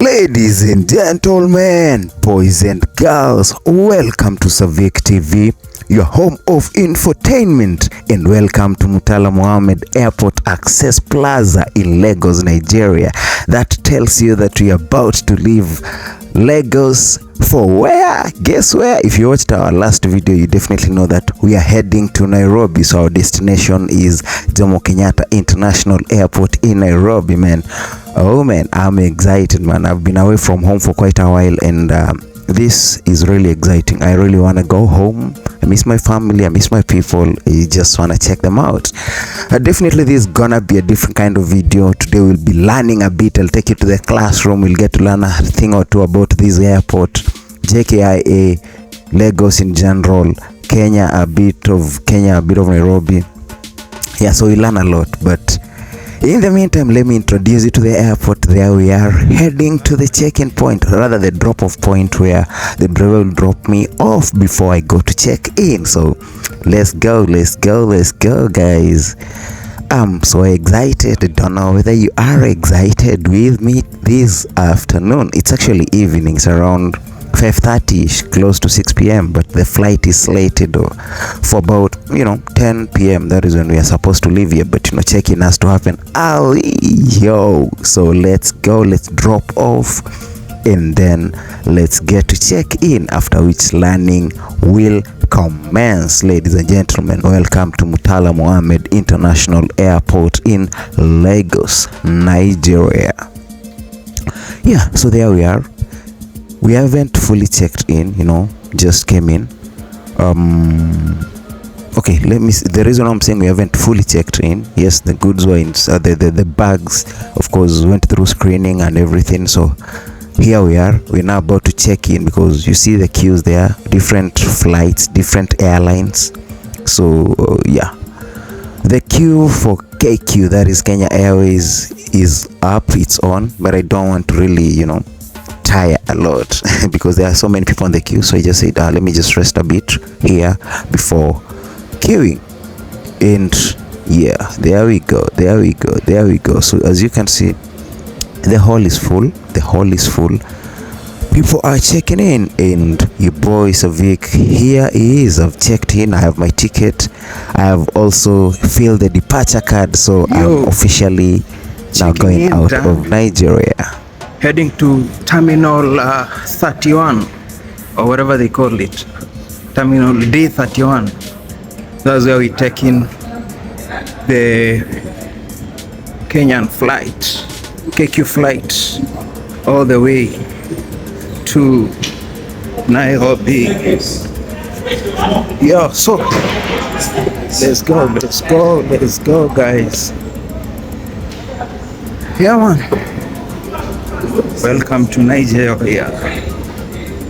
Ladies and gentlemen, boys and girls, welcome to Savik TV, your home of infotainment, and welcome to Murtala Mohammed Airport Access Plaza in Lagos, Nigeria. That tells you that we are about to leave Lagos for where? Guess where? If you watched our last video, you definitely know that we are heading to Nairobi. So our destination is Jomo Kenyatta International Airport in Nairobi, man. Oh man, I'm excited, man. I've been away from home for quite a while, and this is really exciting. I really want to go home. I miss my family, I miss my people. I just want to check them out. Definitely this is gonna be a different kind of video. Today we'll be learning a bit. I'll take you to the classroom. We'll get to learn a thing or two about this airport, JKIA, Lagos in general, Kenya, a bit of Nairobi. Yeah, so we learn a lot. But in the meantime, let me introduce you to the airport. There we are, heading to the check-in point, rather the drop-off point where the driver will drop me off before I go to check-in. So let's go, guys. I'm so excited. I don't know whether you are excited with me this afternoon. It's actually evening. It's around 5:30ish, close to 6 p.m. but the flight is slated for about 10 p.m. That is when we are supposed to leave here, but check-in has to happen early. So let's go, let's drop off, and then let's get to check-in, after which learning will commence. Ladies and gentlemen, welcome to Murtala Mohammed International Airport in Lagos, Nigeria. Yeah, so there we are. We haven't fully checked in, just came in. Okay, let me see. The reason I'm saying we haven't fully checked in, yes, the goods were in, the bags, of course, went through screening and everything. So here we are. We're now about to check in, because you see the queues there, different flights, different airlines. So yeah, the queue for KQ, that is Kenya Airways, is up, it's on, but I don't want to really, tire a lot because there are so many people on the queue. So I just said, let me just rest a bit here before queuing. And yeah, there we go. So as you can see, the hall is full. People are checking in, and your boy Savik here is. I've checked in. I have my ticket. I have also filled the departure card, so I'm officially now going out of Nigeria, heading to Terminal 31, or whatever they call it, Terminal D31. That's where we take in the Kenyan flight, KQ flight, all the way to Nairobi. Yeah, so let's go, guys. Yeah, man. Welcome to Nigeria,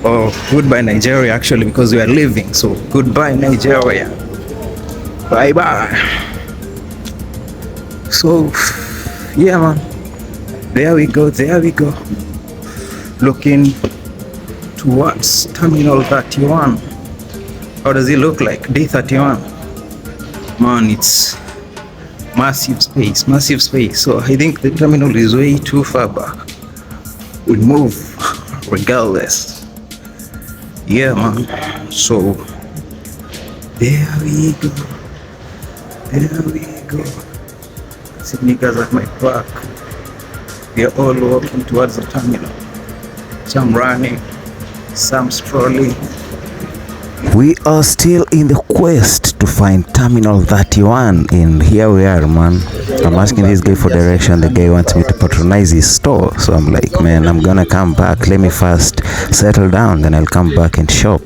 or goodbye Nigeria, actually, because we are leaving. So goodbye Nigeria, bye bye. So yeah, man, there we go, looking towards Terminal 31. How does it look like? D31, man, it's massive space. So I think the terminal is way too far back. We move regardless. Yeah, man. So there we go. See niggas at my back. We are all walking towards the terminal. Some running, some strolling. We are still in the quest to find Terminal 31, and here we are, man. I'm asking this guy for direction. The guy wants me to patronize his store, so I'm like, man, I'm gonna come back. Let me first settle down, then I'll come back and shop.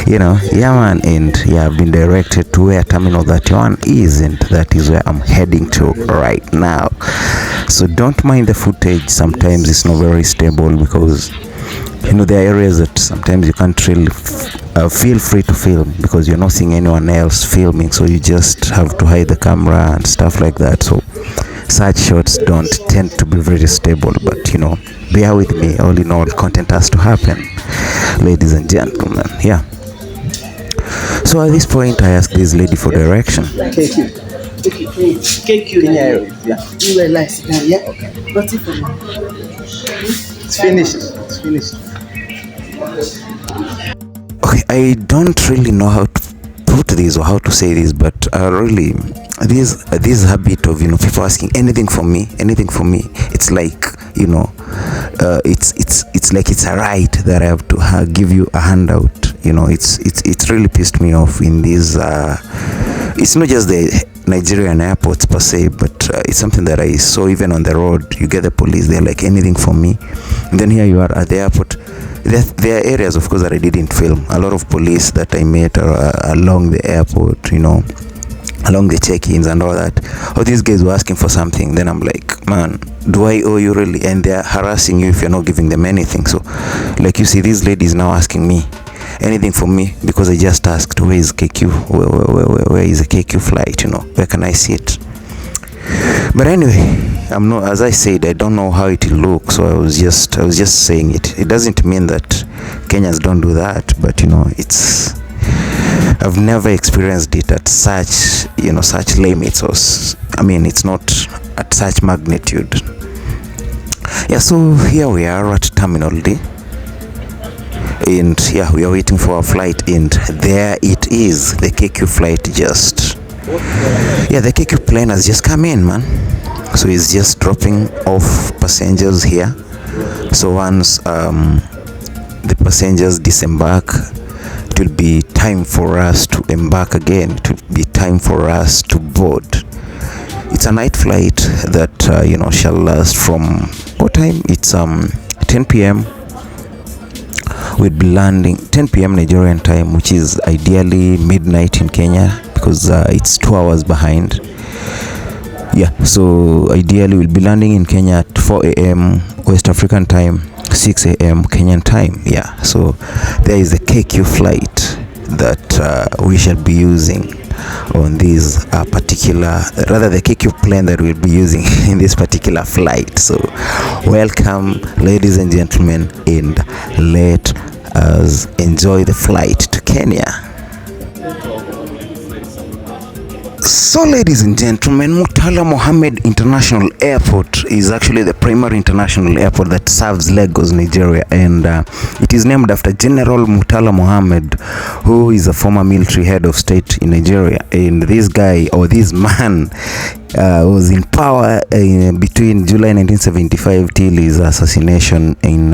Yeah, man. And yeah, I've been directed to where Terminal 31 is, and that is where I'm heading to right now. So don't mind the footage. Sometimes it's not very stable, because there are areas that sometimes you can't really feel free to film, because you're not seeing anyone else filming, so you just have to hide the camera and stuff like that. So such shots don't tend to be very stable, but bear with me. All in all, content has to happen, ladies and gentlemen. Yeah, so at this point I asked this lady for direction. KQ Kenya Airways, yeah. You were nice, yeah. Okay. What's it for you? It's finished. It's finished. Okay, I don't really know how to put this or how to say this, but really, this habit of people asking anything for me, it's like it's like it's a right that I have to give you a handout. It's really pissed me off in this. It's not just the Nigerian airports per se, but it's something that I saw even on the road. You get the police, they're like anything for me, and then here you are at the airport. There are areas, of course, that I didn't film. A lot of police that I met along the airport, along the check-ins and all that. All these guys were asking for something. Then I'm like, man, do I owe you really? And they're harassing you if you're not giving them anything. So, like you see, this lady is now asking me anything for me because I just asked, where is KQ? Where is a KQ flight? Where can I see it? But anyway, I'm not, as I said, I don't know how it will look, so I was just saying it. It doesn't mean that Kenyans don't do that, but it's, I've never experienced it at such such limits, or it's not at such magnitude. Yeah, so here we are at Terminal D, and yeah, we are waiting for our flight, and there it is, the KQ flight. The KQ plane has just come in, man. So it's just dropping off passengers here. So once the passengers disembark, it will be time for us to embark again. It will be time for us to board. It's a night flight that shall last from what time? It's 10 p.m. We'll be landing 10 p.m. Nigerian time, which is ideally midnight in Kenya, because it's 2 hours behind. Yeah, so ideally we'll be landing in Kenya at 4 a.m. West African time, 6 a.m. Kenyan time. Yeah, so there is a KQ flight that we shall be using on this the KQ plane that we'll be using in this particular flight. So welcome, ladies and gentlemen, and let us enjoy the flight to Kenya. So ladies and gentlemen, Murtala Mohammed International Airport is actually the primary international airport that serves Lagos, Nigeria, and it is named after General Murtala Mohammed, who is a former military head of state in Nigeria. And this guy, or this man, was in power between July 1975 till his assassination in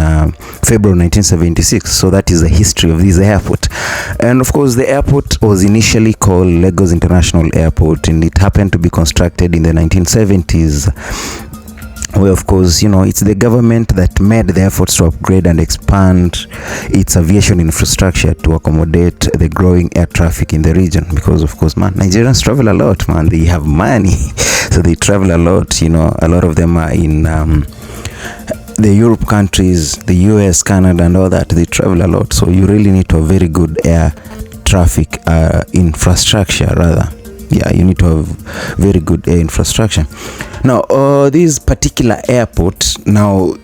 February 1976. So that is the history of this airport. And of course, the airport was initially called Lagos International Airport, and it happened to be constructed in the 1970s. Well, of course, it's the government that made the efforts to upgrade and expand its aviation infrastructure to accommodate the growing air traffic in the region. Because, of course, man, Nigerians travel a lot, man. They have money, so they travel a lot. A lot of them are in the Europe countries, the US, Canada, and all that. They travel a lot, so you really need to have very good air traffic infrastructure, rather. Yeah, you need to have very good air infrastructure. Now, this particular airport, now,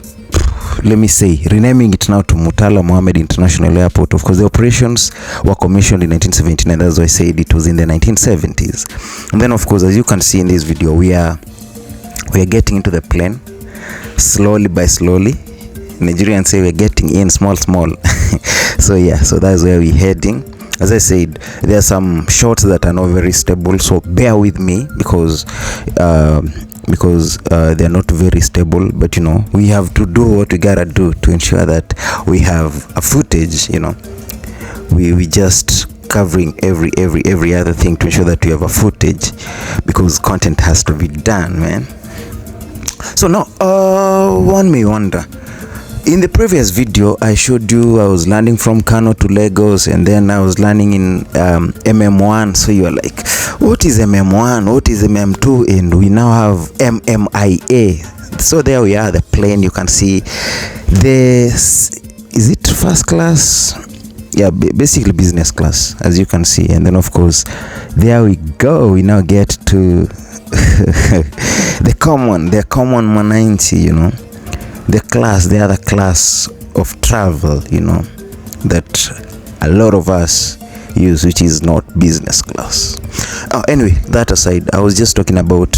let me say, renaming it now to Murtala Mohammed International Airport. Of course, the operations were commissioned in 1979. That's why I said it was in the 1970s. And then, of course, as you can see in this video, we are getting into the plane slowly by slowly. Nigerians say we're getting in small. So yeah, so that's where we're heading. As I said, there are some shots that are not very stable, so bear with me because they are not very stable. But we have to do what we gotta do to ensure that we have a footage. We just covering every other thing to ensure that we have a footage, because content has to be done, man. So now, one may wonder. In the previous video, I showed you I was landing from Kano to Lagos, and then I was landing in MM1. So you're like, what is MM1? What is MM2? And we now have MMIA. So there we are, the plane. You can see this. Is it first class? Yeah, basically business class, as you can see. And then, of course, there we go. We now get to the common mananchi, the other class of travel, that a lot of us use, which is not business class. Anyway, that aside, I was just talking about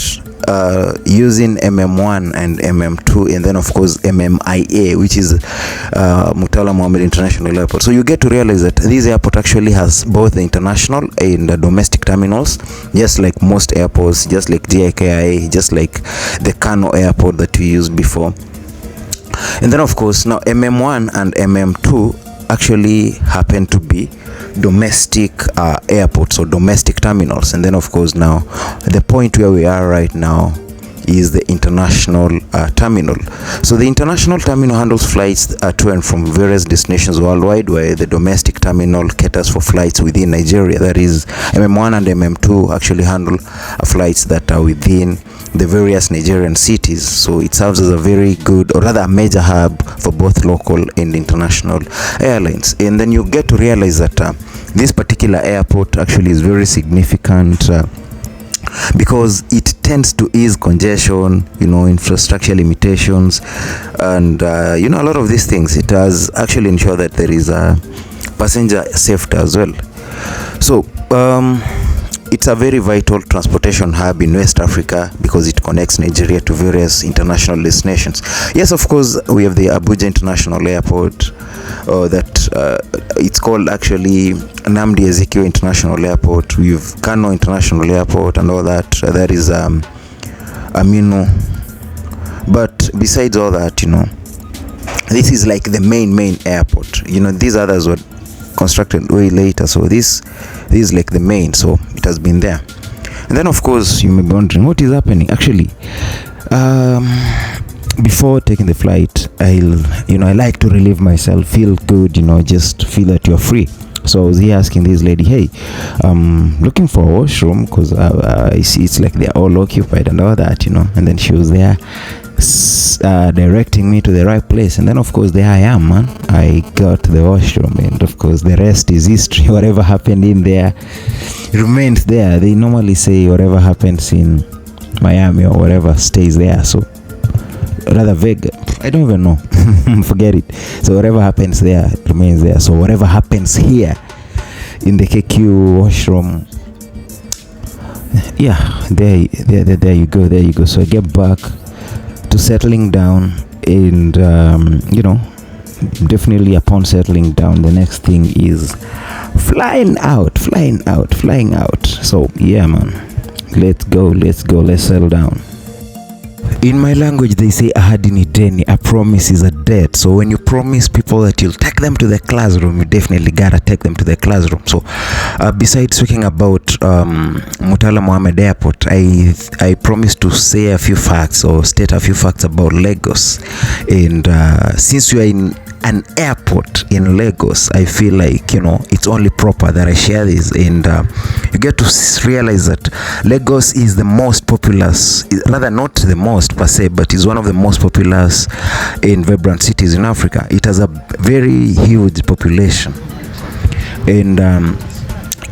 using MM1 and MM2, and then of course MMIA, which is Murtala Mohammed International Airport. So you get to realize that this airport actually has both the international and the domestic terminals, just like most airports, just like JKIA, just like the Kano airport that we used before. And then of course now MM1 and MM2 actually happen to be domestic airports or domestic terminals. And then of course now the point where we are right now is the international terminal. So the international terminal handles flights to and from various destinations worldwide, where the domestic terminal caters for flights within Nigeria. That is, MM1 and MM2 actually handle flights that are within the various Nigerian cities. So it serves as a very good, or rather a major hub for both local and international airlines. And then you get to realize that this particular airport actually is very significant because it tends to ease congestion, infrastructure limitations, and a lot of these things. It does actually ensure that there is a passenger safety as well. So it's a very vital transportation hub in West Africa because it connects Nigeria to various international destinations. Yes, of course, we have the Abuja International Airport, it's called actually Nnamdi Ezekio International Airport. We have Kano International Airport and all that. That is Aminu. But besides all that, this is like the main airport. These others were constructed way later, so this is like the main, so it has been there. And then of course you may be wondering what is happening. Actually, before taking the flight, I like to relieve myself, feel good, just feel that you're free. So I was here asking this lady, hey, looking for a washroom because I see it's like they're all occupied and all that, and then she was there directing me to the right place. And then of course there I am, man. I got the washroom, and of course the rest is history. Whatever happened in there remains there. They normally say whatever happens in Miami or whatever stays there, so rather vague, I don't even know. Forget it. So whatever happens there remains there. So whatever happens here in the KQ washroom, yeah, there you go. So I get back to settling down, and definitely upon settling down, the next thing is flying out. So yeah, man, let's go, let's settle down. In my language, they say ahadi ni deni, a promise is a debt. So when you promise people that you'll take them to the classroom, you definitely gotta take them to the classroom. So besides talking about Murtala Mohammed Airport, I promised to say a few facts or state a few facts about Lagos. And since you are in an airport in Lagos, I feel like it's only proper that I share this. And you get to realize that Lagos is the most populous, rather not the most per se, but is one of the most populous and vibrant cities in Africa. It has a very huge population, and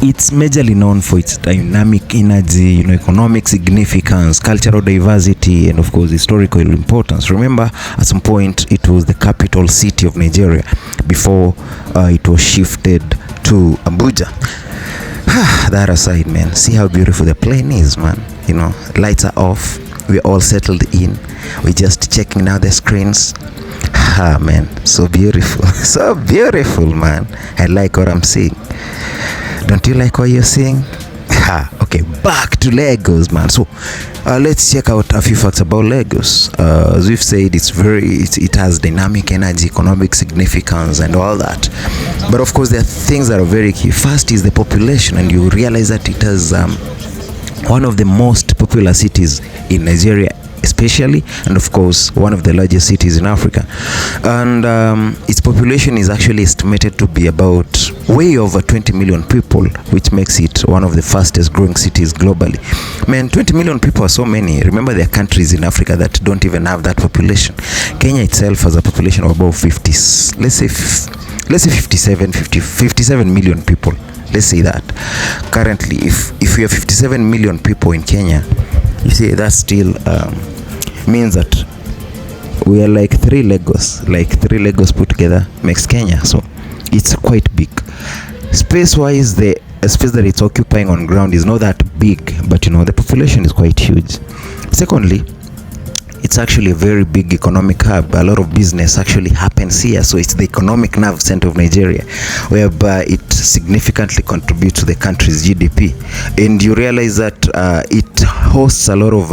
it's majorly known for its dynamic energy, economic significance, cultural diversity, and of course historical importance. Remember, at some point it was the capital city of Nigeria before it was shifted to Abuja. That aside, man, see how beautiful the plane is, man. Lights are off, we're all settled in, we're just checking now the screens. Man, so beautiful. So beautiful, man. I like what I'm seeing. Don't you like what you're seeing? Okay, back to Lagos, man. So let's check out a few facts about Lagos. As we've said, it has dynamic energy, economic significance, and all that. But of course, there are things that are very key. First is the population, and you realize that it has one of the most popular cities in Nigeria, especially, and of course one of the largest cities in Africa. And its population is actually estimated to be about way over 20 million people, which makes it one of the fastest growing cities globally. Man, 20 million people are so many. Remember, there are countries in Africa that don't even have that population. Kenya itself has a population of about 57 million people. Let's say that currently, if we have 57 million people in Kenya, you see that still means that we are like three Lagos put together makes Kenya. So it's quite big. Space wise, the space that it's occupying on ground is not that big, but the population is quite huge. Secondly, it's actually a very big economic hub. A lot of business actually happens here, so it's the economic nerve center of Nigeria, whereby it significantly contributes to the country's GDP. And you realize that it hosts a lot of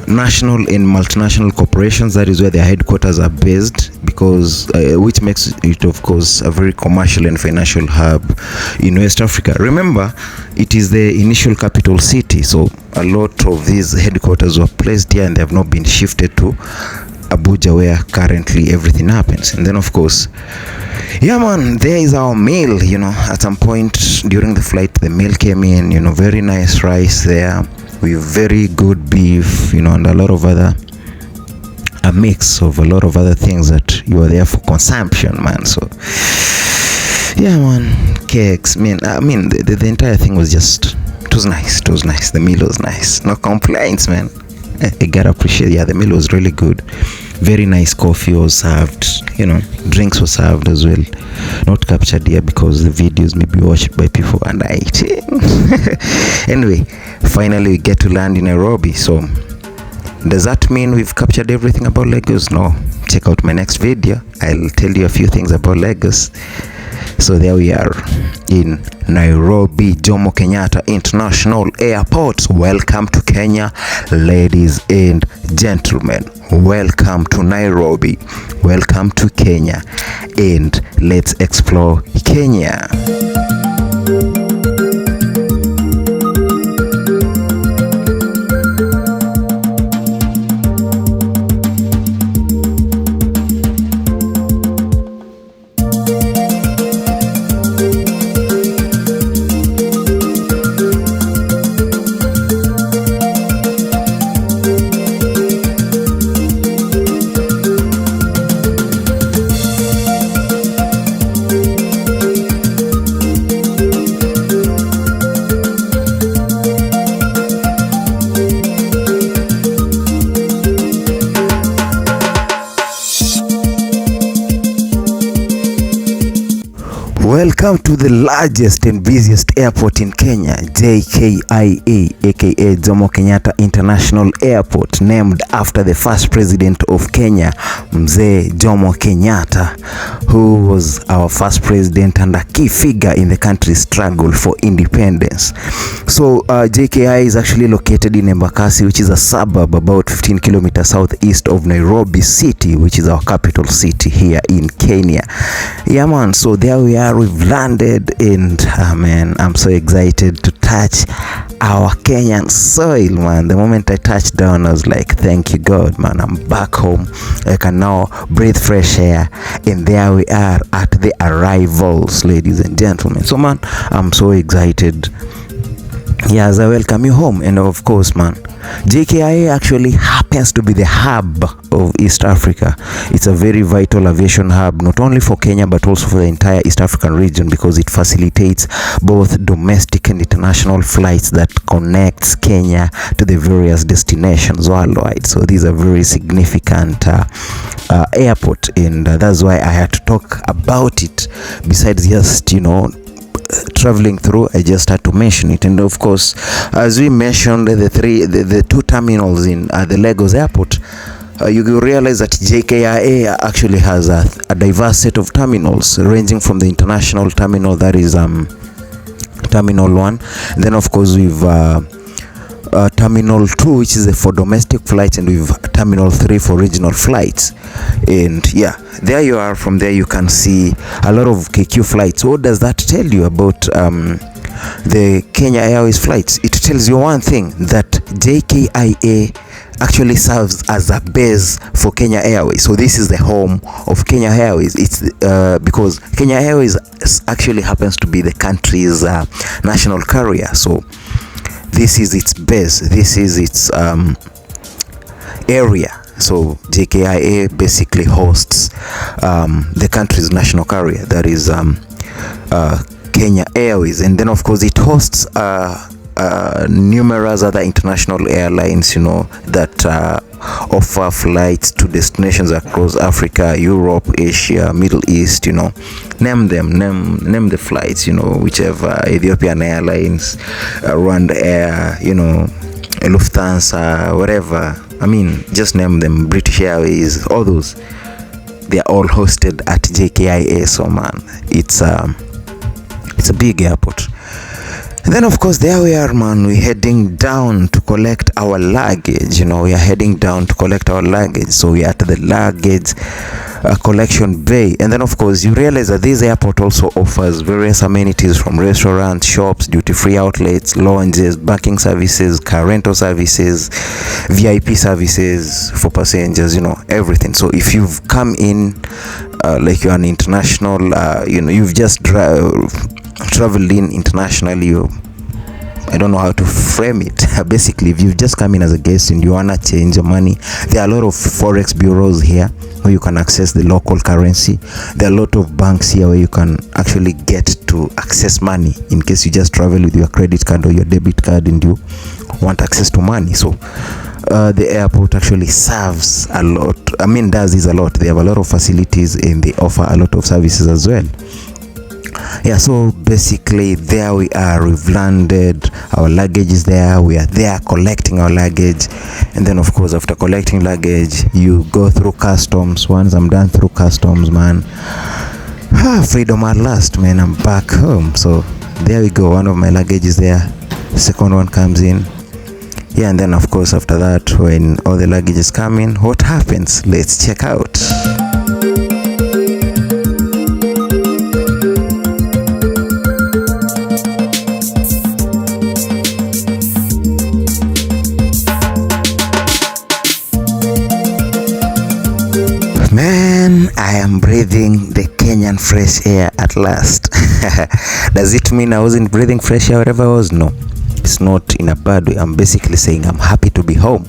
national and multinational corporations. That is where their headquarters are based, because which makes it, of course, a very commercial and financial hub in West Africa. Remember, it is the initial capital city, so a lot of these headquarters were placed here and they have not been shifted to Abuja, where currently everything happens. And then, of course, yeah man, there is our meal. At some point during the flight, the meal came in, very nice rice there with very good beef, and a lot of a mix of a lot of other things that you are there for consumption, man. So yeah man, cakes, the entire thing was just, it was nice. The meal was nice, no complaints, man. I gotta appreciate, the meal was really good. Very nice coffee was served, drinks were served as well. Not captured here because the videos may be watched by people under 18. Anyway, finally we get to land in Nairobi. So does that mean we've captured everything about Lagos? No. Check out my next video. I'll tell you a few things about Lagos. So there we are in Nairobi, Jomo Kenyatta International Airport. Welcome to Kenya, ladies and gentlemen. Welcome to Nairobi. Welcome to Kenya. And let's explore Kenya. Welcome to the largest and busiest airport in Kenya, JKIA, aka Jomo Kenyatta International Airport, named after the first president of Kenya, Mzee Jomo Kenyatta, who was our first president and a key figure in the country's struggle for independence. So JKIA is actually located in Embakasi, which is a suburb about 15 kilometers southeast of Nairobi city, which is our capital city here in Kenya. Yeah man, so there we are, we've landed, and man, I'm so excited to touch our Kenyan soil, man. The moment I touched down, I was like, thank you God, man, I'm back home. I can now breathe fresh air. And there we are at the arrivals, ladies and gentlemen. So man, I'm so excited. As I welcome you home. And of course, man, JKIA actually happens to be the hub of East Africa. It's a very vital aviation hub, not only for Kenya but also for the entire East African region, because it facilitates both domestic and international flights that connects Kenya to the various destinations worldwide. So these are very significant airport, and that's why I had to talk about it. Besides just traveling through, I just had to mention it. And of course, as we mentioned, the two terminals in the Lagos airport, you realize that JKIA actually has a diverse set of terminals, ranging from the international terminal, that is Terminal 1. Then of course we've Terminal 2, which is for domestic flights, and we've Terminal 3 for regional flights. And yeah, there you are. From there you can see a lot of KQ flights. What does that tell you about the Kenya Airways flights? It tells you one thing, that JKIA actually serves as a base for Kenya Airways. So this is the home of Kenya Airways. It's because Kenya Airways actually happens to be the country's national carrier. So this is its base, this is its area. So JKIA basically hosts the country's national carrier, that is Kenya Airways. And then of course it hosts numerous other international airlines, that offer flights to destinations across Africa, Europe, Asia, Middle East. Name the flights, whichever. Ethiopian Airlines, Rwanda Air, Lufthansa, whatever. I mean, just name them, British Airways, all those. They are all hosted at JKIA. So man, it's a big airport. And then of course there we are, man. We're heading down to collect our luggage. We are heading down to collect our luggage. So we are at the luggage collection bay. And then of course you realize that this airport also offers various amenities, from restaurants, shops, duty-free outlets, lounges, banking services, car rental services, VIP services for passengers, everything. So if you've come in like you're an international, you've just traveled in internationally, I don't know how to frame it. Basically, if you've just come in as a guest and you wanna change your money, there are a lot of forex bureaus here where you can access the local currency. There are a lot of banks here where you can actually get to access money in case you just travel with your credit card or your debit card and you want access to money. So the airport actually serves a lot. Does this a lot. They have a lot of facilities and they offer a lot of services as well. Yeah, so basically there we are. We've landed, our luggage is there, we are there collecting our luggage. And then of course after collecting luggage you go through customs. Once I'm done through customs, man, freedom at last, man. I'm back home. So there we go, one of my luggage is there, the second one comes in. Yeah, and then of course after that, when all the luggage is coming, what happens? Let's check out. Man, I am breathing the Kenyan fresh air at last. Does it mean I wasn't breathing fresh air wherever I was? No, it's not in a bad way. I'm basically saying I'm happy to be home.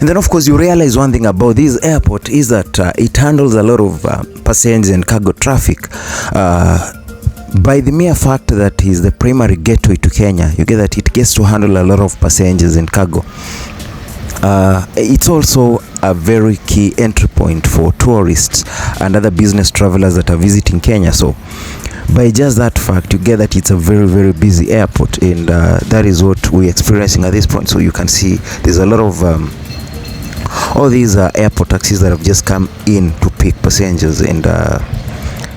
And then of course you realize one thing about this airport is that it handles a lot of passenger and cargo traffic. By the mere fact that is the primary gateway to Kenya, you get that it gets to handle a lot of passengers and cargo. It's also a very key entry point for tourists and other business travelers that are visiting Kenya. So by just that fact, you get that it's a very, very busy airport, and that is what we're experiencing at this point. So you can see there's a lot of all these airport taxis that have just come in to pick passengers, and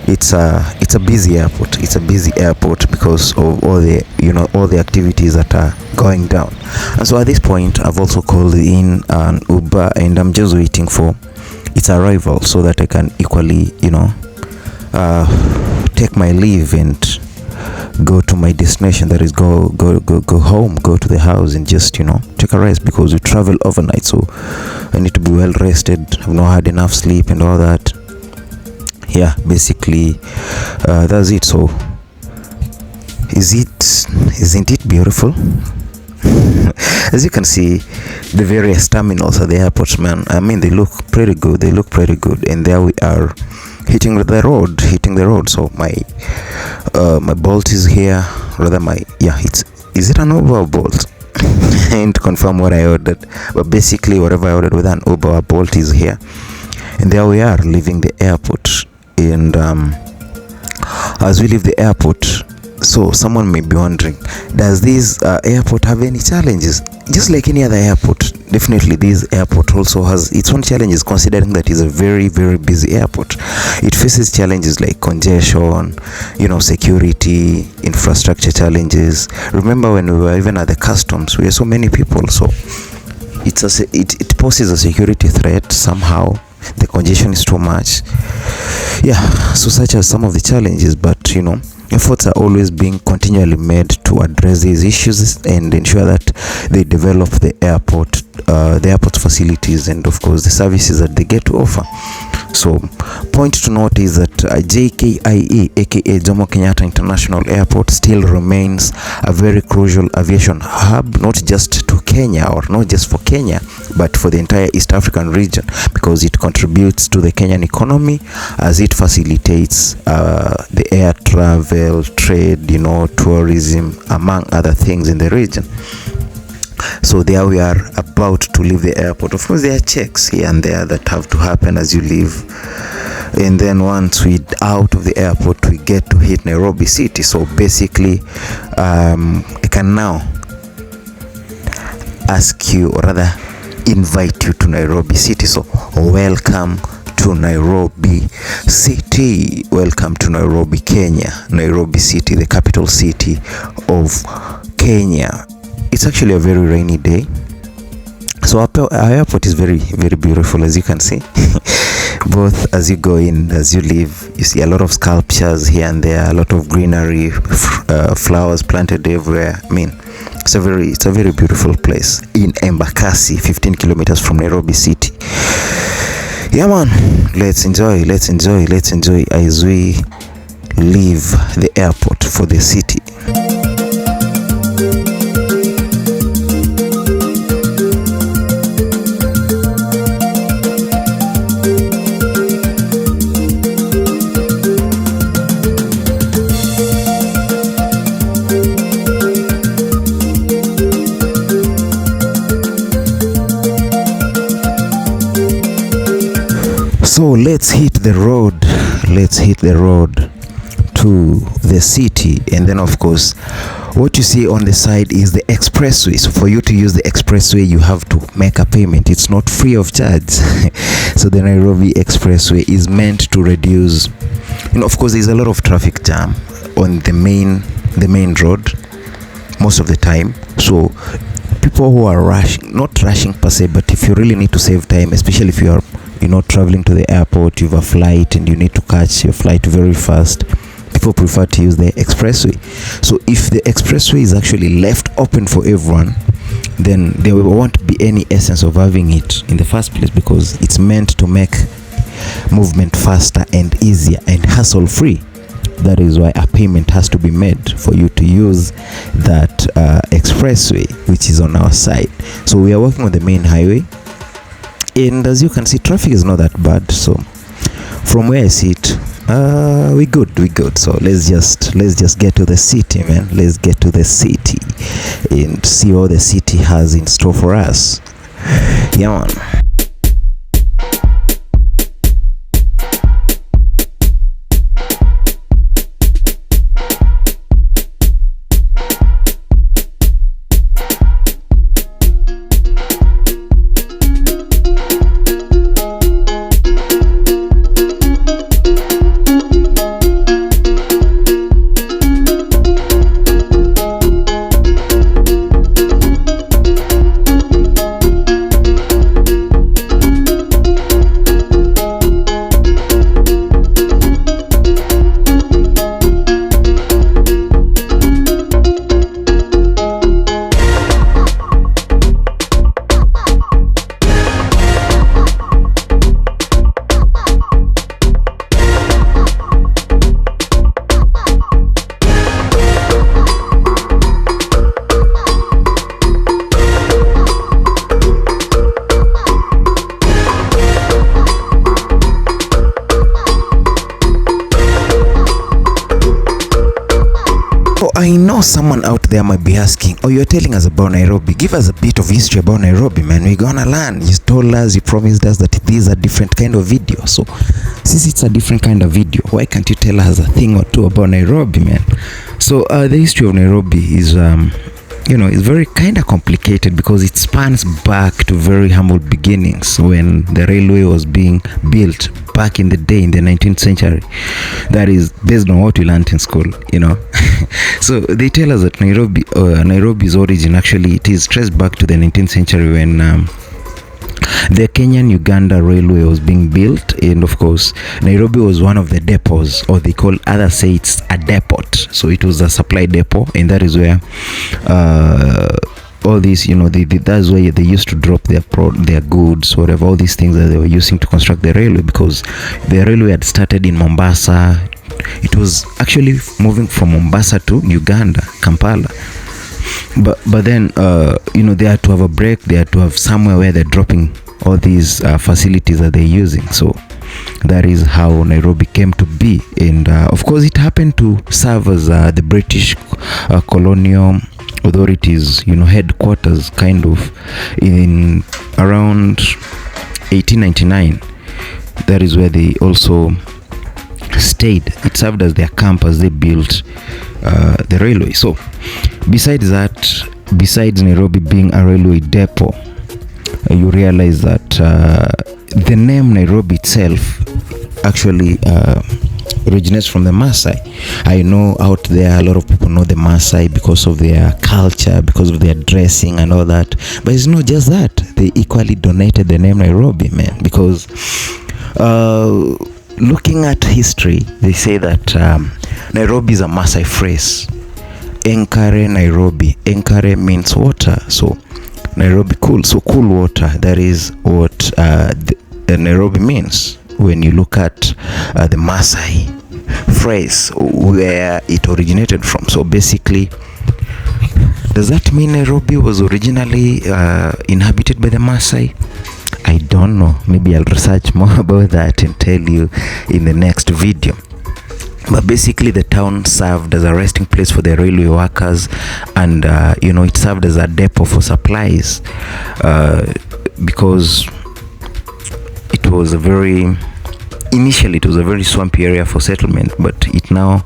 it's a busy airport. It's a busy airport because of all the activities that are going down. And so at this point I've also called in an Uber, and I'm just waiting for its arrival so that I can equally take my leave and go to my destination, that is go home, go to the house and just take a rest, because we travel overnight, so I need to be well rested. I've not had enough sleep and all that. Yeah, basically that's it. So isn't it beautiful? As you can see, the various terminals at the airport, man, they look pretty good. And there we are, hitting the road. So my Bolt is here, rather is it an Uber or Bolt? And to confirm what I ordered, but basically whatever I ordered with an Uber or Bolt is here. And there we are, leaving the airport. And as we leave the airport, so someone may be wondering, does this airport have any challenges? Just like any other airport, definitely this airport also has its own challenges, considering that it's a very, very busy airport. It faces challenges like congestion, security, infrastructure challenges. Remember when we were even at the customs, we were so many people, so it poses a security threat somehow. The congestion is too much. Yeah, so such as some of the challenges, but efforts are always being continually made to address these issues and ensure that they develop the airport facilities and of course the services that they get to offer. So point to note is that JKIA, aka Jomo Kenyatta International Airport, still remains a very crucial aviation hub, not just to Kenya, or not just for Kenya, but for the entire East African region, because it contributes to the Kenyan economy as it facilitates the air travel, trade, tourism, among other things in the region. So there we are, about to leave the airport. Of course there are checks here and there that have to happen as you leave, and then once we're out of the airport we get to hit Nairobi city. So basically I can now ask you, or rather invite you to Nairobi City. So welcome to Nairobi City. Welcome to Nairobi, Kenya. Nairobi City, the capital city of Kenya. It's actually a very rainy day. So our airport is very, very beautiful, as you can see. Both as you go in, as you leave, you see a lot of sculptures here and there, a lot of greenery, flowers planted everywhere. I mean, it's a very beautiful place in Embakasi, 15 kilometers from Nairobi City. Yeah, man, let's enjoy as we leave the airport for the city. So let's hit the road to the city, and then of course what you see on the side is the expressway. So for you to use the expressway, you have to make a payment. It's not free of charge. So the Nairobi expressway is meant to reduce, of course there's a lot of traffic jam on the main road most of the time. So people who are not rushing per se, but if you really need to save time, especially if you are traveling to the airport, you have a flight and you need to catch your flight very fast, people prefer to use the expressway. So if the expressway is actually left open for everyone, then there won't be any essence of having it in the first place, because it's meant to make movement faster and easier and hassle free. That is why a payment has to be made for you to use that expressway, which is on our side. So we are working on the main highway, and as you can see, traffic is not that bad. So from where I sit, we good. So let's just get to the city, man. Let's get to the city and see what the city has in store for us. Yeah, man. I know someone out there might be asking, oh, you're telling us about Nairobi. Give us a bit of history about Nairobi, man. We're gonna learn. You told us, you promised us that these are different kind of video. So since it's a different kind of video, why can't you tell us a thing or two about Nairobi, man? So the history of Nairobi is it's very kind of complicated, because it spans back to very humble beginnings when the railway was being built back in the day, in the 19th century. That is based on what we learned in school, So they tell us that Nairobi's origin, actually, it is traced back to the 19th century when the Kenyan-Uganda railway was being built, and of course Nairobi was one of the depots, or they call others say it's a depot. So it was a supply depot, and that is where all these, that's where they used to drop their goods, whatever, all these things that they were using to construct the railway, because the railway had started in Mombasa. It was actually moving from Mombasa to Uganda, Kampala. But then they had to have a break. They had to have somewhere where they're dropping all these facilities that they're using. So that is how Nairobi came to be. And of course it happened to serve as the British colonial authorities headquarters, kind of, in around 1899. That is where they also stayed. It served as their camp as they built the railway. So besides that, besides Nairobi being a railway depot, you realize that the name Nairobi itself actually originates from the Maasai. I know out there a lot of people know the Maasai because of their culture, because of their dressing and all that, but it's not just that. They equally donated the name Nairobi, man, because looking at history, they say that Nairobi is a Maasai phrase. Enkare Nairobi. Enkare means water, so Nairobi cool, so cool water. That is what the Nairobi means when you look at the Maasai phrase, where it originated from. So basically, does that mean Nairobi was originally inhabited by the Maasai? I don't know. Maybe I'll research more about that and tell you in the next video. But basically, the town served as a resting place for the railway workers, and it served as a depot for supplies, because it was initially it was a very swampy area for settlement, but it now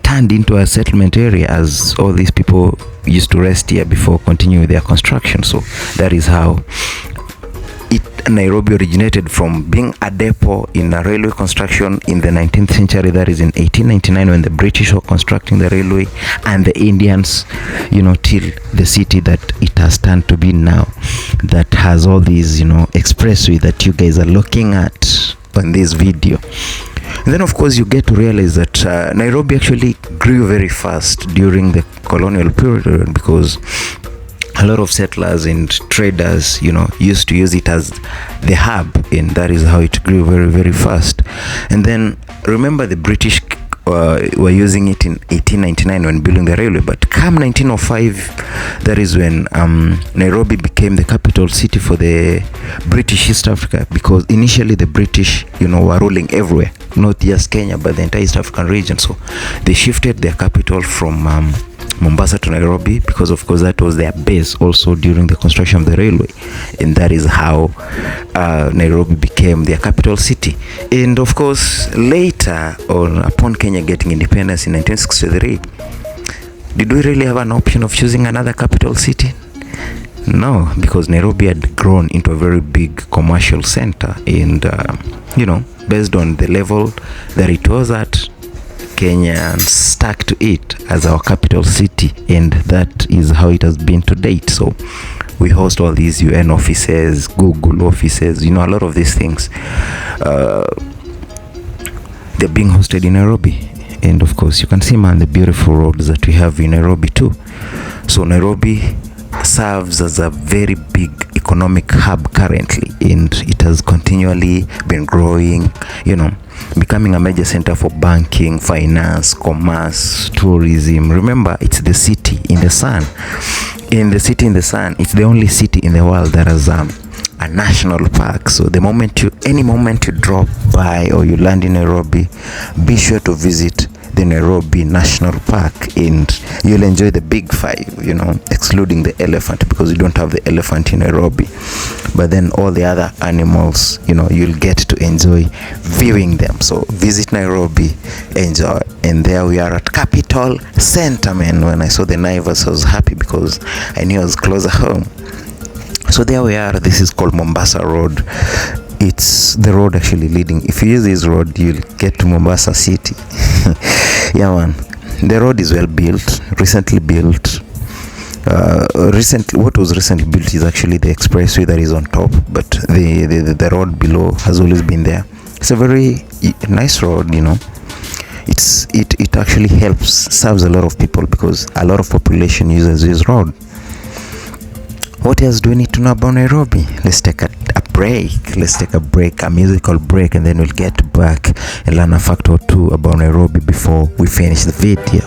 turned into a settlement area, as all these people used to rest here before continuing with their construction. So that is how Nairobi originated, from being a depot in a railway construction in the 19th century. That is in 1899, when the British were constructing the railway, and the Indians, till the city that it has turned to be now, that has all these, expressway that you guys are looking at on this video. And then of course you get to realize that Nairobi actually grew very fast during the colonial period, because a lot of settlers and traders, used to use it as the hub, and that is how it grew very, very fast. And then remember, the British were using it in 1899 when building the railway, but come 1905, that is when Nairobi became the capital city for the British East Africa, because initially the British, were ruling everywhere, not just Kenya, but the entire East African region. So they shifted their capital from Mombasa to Nairobi, because of course that was their base also during the construction of the railway, and that is how Nairobi became their capital city. And of course later on, upon Kenya getting independence in 1963, did we really have an option of choosing another capital city? No, because Nairobi had grown into a very big commercial center, and based on the level that it was at, Kenyans stuck to it as our capital city, and that is how it has been to date. So we host all these UN offices, Google offices, a lot of these things, they're being hosted in Nairobi. And of course you can see, man, the beautiful roads that we have in Nairobi too. So Nairobi serves as a very big economic hub currently, and it has continually been growing, becoming a major center for banking, finance, commerce, tourism. Remember, it's the city in the sun. It's the only city in the world that has a national park. So any moment you drop by or you land in Nairobi, be sure to visit the Nairobi National Park, and you'll enjoy the big five, excluding the elephant, because you don't have the elephant in Nairobi. But then all the other animals, you'll get to enjoy viewing them. So visit Nairobi, enjoy. And there we are at Capital Center, man. When I saw the Naivas, I was happy because I knew I was closer home. So there we are. This is called Mombasa Road. It's the road actually leading. If you use this road, you'll get to Mombasa city. Yeah, man. The road is well built, recently built. What was recently built is actually the expressway that is on top, but the road below has always been there. It's a very nice road, It actually serves a lot of people, because a lot of population uses this road. What else do we need to know about Nairobi? Let's take a break. A musical break, and then we'll get back and learn a fact or two about Nairobi before we finish the video.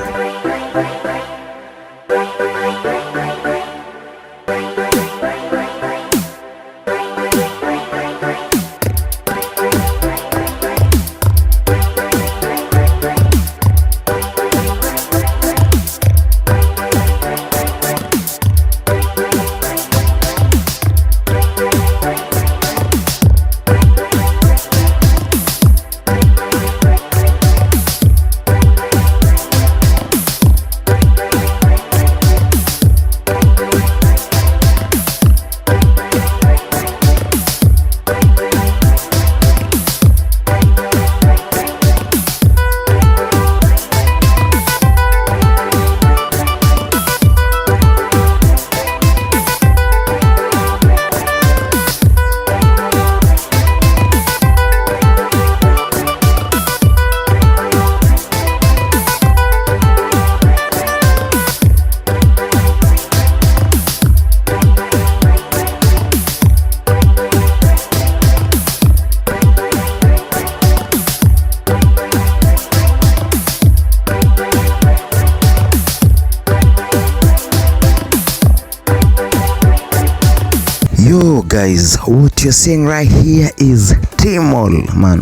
guys, what you're seeing right here is T-Mall, man.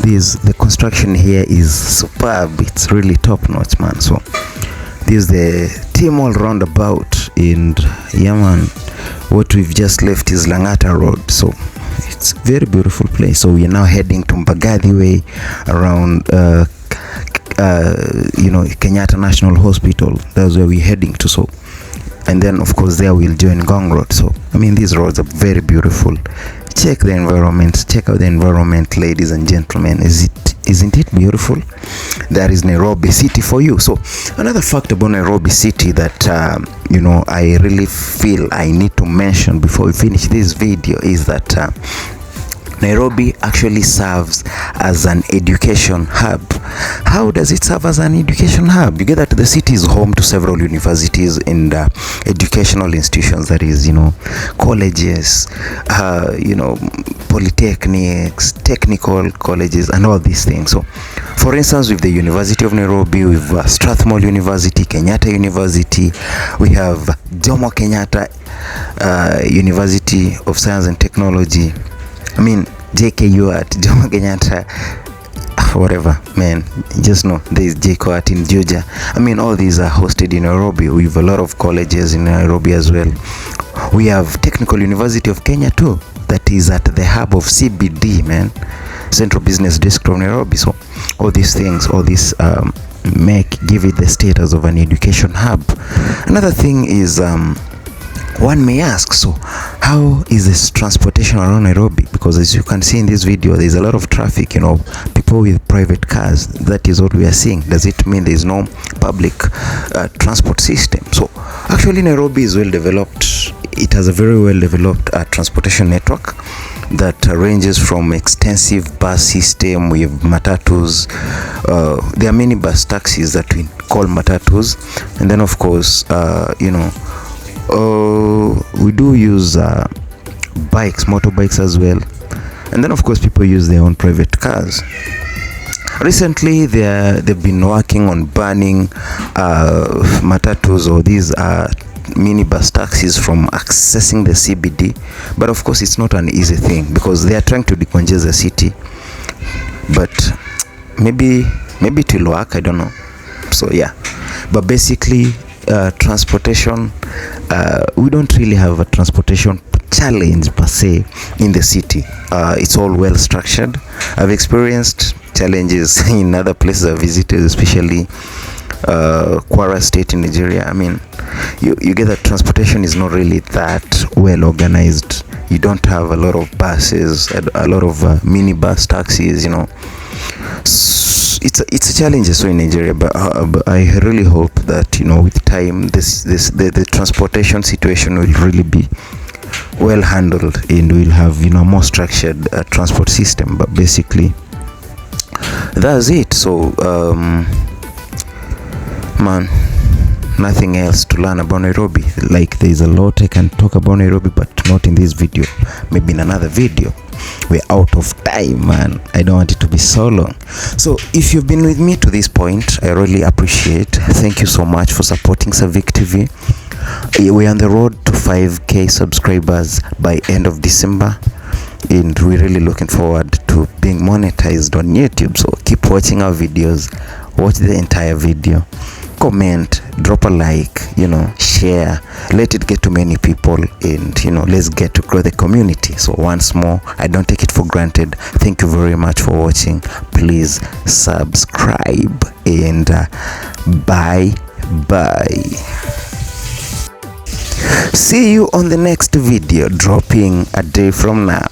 The construction here is superb. It's really top notch, man. So this is the T-Mall roundabout, and yeah, man, what we've just left is Langata Road. So it's a very beautiful place. So we are now heading to Mbagathi Way around Kenyatta National Hospital. That's where we're heading to. So, and then of course there we'll join Ngong Road. So I mean, these roads are very beautiful. Check the environment, check out the environment, ladies and gentlemen. Isn't it beautiful? That is Nairobi city for you. So another fact about Nairobi city that I really feel I need to mention before we finish this video is that Nairobi actually serves as an education hub. How does it serve as an education hub? You get that the city is home to several universities and educational institutions, that is, colleges, polytechnics, technical colleges, and all these things. So, for instance, with the University of Nairobi, with Strathmore University, Kenyatta University, we have Jomo Kenyatta University of Science and Technology. I mean, JKU at Jomo Kenyatta, whatever, man, just know there is JKU in Georgia. I mean, all these are hosted in Nairobi. We have a lot of colleges in Nairobi as well. We have Technical University of Kenya too, that is at the hub of CBD, man, Central Business District of Nairobi. So all these things, give it the status of an education hub. Another thing is, one may ask, so how is this transportation around Nairobi? Because as you can see in this video, there's a lot of traffic, people with private cars. That is what we are seeing. Does it mean there's no public transport system? So actually Nairobi is well developed. It has a very well developed transportation network that ranges from extensive bus system. We have matatus. There are many bus taxis that we call matatus, and then of course we do use motorbikes as well, and then of course people use their own private cars. Recently they've been working on banning matatus, or these minibus taxis, from accessing the CBD, but of course it's not an easy thing because they are trying to decongest the city, but maybe it will work, I don't know. So yeah, but basically transportation, we don't really have a transportation challenge per se in the city. It's all well structured. I've experienced challenges in other places I visited, especially Kwara State in Nigeria. I mean, you get that transportation is not really that well organized. You don't have a lot of buses, a lot of minibus taxis, It's a challenge so in Nigeria, but I really hope that with time the transportation situation will really be well handled, and we'll have more structured transport system. But basically that's it. So man, nothing else to learn about Nairobi. Like, there's a lot I can talk about Nairobi, but not in this video, maybe in another video. We're out of time, man. I don't want it to be so long. So if you've been with me to this point, I really appreciate. Thank you so much for supporting Savik TV. We're on the road to 5k subscribers by end of December, and we're really looking forward to being monetized on YouTube. So keep watching our videos, watch the entire video, comment, drop a like, share, let it get to many people, and let's get to grow the community. So once more, I don't take it for granted. Thank you very much for watching. Please subscribe, and bye. See you on the next video, dropping a day from now.